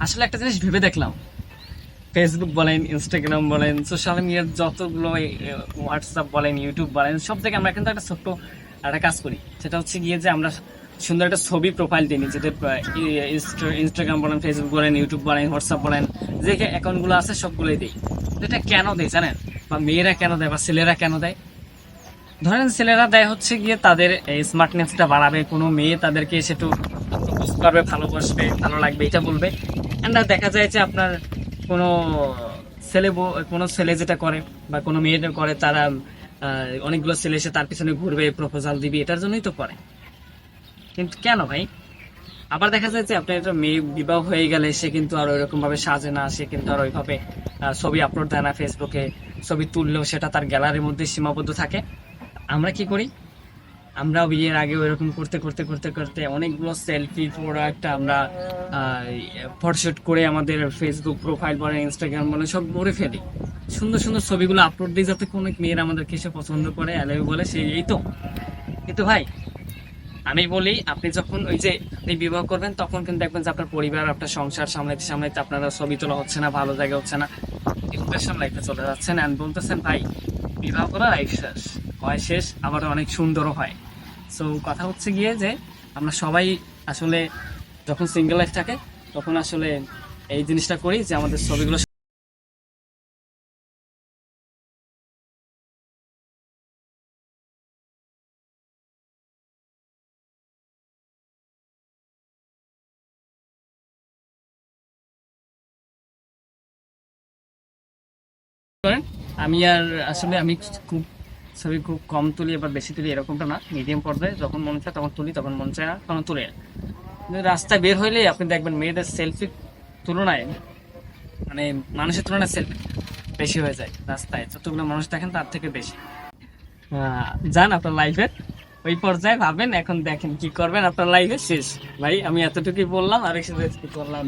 আসলে একটা জিনিস ভেবে দেখলাম, ফেসবুক বলেন, ইনস্টাগ্রাম বলেন, সোশ্যাল মিডিয়ার যতগুলো হোয়াটসঅ্যাপ বলেন, ইউটিউব বলেন, সব থেকে আমরা কিন্তু একটা ছোট্ট একটা কাজ করি। সেটা হচ্ছে গিয়ে যে আমরা সুন্দর একটা ছবি প্রোফাইল দিই নিজেদের। ইনস্টাগ্রাম বলেন, ফেসবুক বলেন, ইউটিউব বলেন, হোয়াটসঅ্যাপ বলেন, যে অ্যাকাউন্টগুলো আছে সবগুলোই দিই। তো এটা কেন দেয় জানেন? বা মেয়েরা কেন দেয় বা ছেলেরা কেন দেয়? ধরেন ছেলেরা দেয় হচ্ছে গিয়ে তাদের স্মার্টনেসটা বাড়াবে, কোনো মেয়ে তাদেরকে এসে একটু প্রপোজ করবে, ভালোবাসবে, ভালো লাগবে, এটা বলবে। অ্যান্ড দেখা যায় যে আপনার কোনো কোনো ছেলে যেটা করে বা কোনো মেয়েটা করে, তারা অনেকগুলো ছেলে এসে তার পিছনে ঘুরবে, প্রপোজাল দিবে, এটার জন্যই তো করে। কিন্তু কেন ভাই? আবার দেখা যায় যে আপনার একটা মেয়ে বিবাহ হয়ে গেলে সে কিন্তু আর ওইরকম ভাবে সাজে না, সে কিন্তু আর ওইভাবে ছবি আপলোড দেয় না ফেসবুকে। ছবি তুললেও সেটা তার গ্যালারির মধ্যে সীমাবদ্ধ থাকে। আমরা কি করি? আমরা বিয়ের আগে ওইরকম করতে করতে করতে করতে অনেকগুলো সেলফি প্রোডাক্ট আমরা ফটোশুট করে আমাদের ফেসবুক প্রোফাইল বলেন, ইনস্টাগ্রাম বলেন, সব ভরে ফেলি। সুন্দর সুন্দর ছবিগুলো আপলোড দিই যাতে কোনো মেয়ের আমাদেরকে এসে পছন্দ করে, অ্যালাউ বলে, সেই এই তো। কিন্তু ভাই, আমি বলি, আপনি যখন ওই যে আপনি বিবাহ করবেন তখন কিন্তু দেখবেন যে আপনার পরিবার, আপনার সংসার সামলাইতে সামলাইতে আপনারা ছবি তোলা হচ্ছে না, ভালো জায়গা হচ্ছে না, ডিপ্রেশন লাইফে চলে যাচ্ছেন। অ্যান্ড বলতেছেন ভাই বিবাহ করা লাইফ শেষ হয়, শেষ আবার অনেক সুন্দরও হয়। সো কথা হচ্ছে গিয়ে যে আমরা সবাই আসলে যখন সিঙ্গেল লাইফ থাকে তখন আসলে এই জিনিসটা করি যে আমাদের ছবিগুলো করেন। আমি আর আসলে আমি খুব ছবি খুব কম তুলি, এবার বেশি তুলি এরকমটা না, মিডিয়াম পর্যায়ে যখন মন চায় তখন তুলি, তখন মন চায় না তখন তুলি না। কিন্তু রাস্তায় বের হইলেই আপনি দেখবেন মেয়েদের সেলফি তুলনায়, মানে মানুষের তুলনায় সেলফি বেশি হয়ে যায় রাস্তায়, যতগুলো মানুষ দেখেন তার থেকে বেশি। যান আপনার লাইফের ওই পর্যায়ে ভাবেন, এখন দেখেন কি করবেন, আপনার লাইফে শেষ। ভাই আমি এতটুকুই বললাম, আর এসে কি করলাম।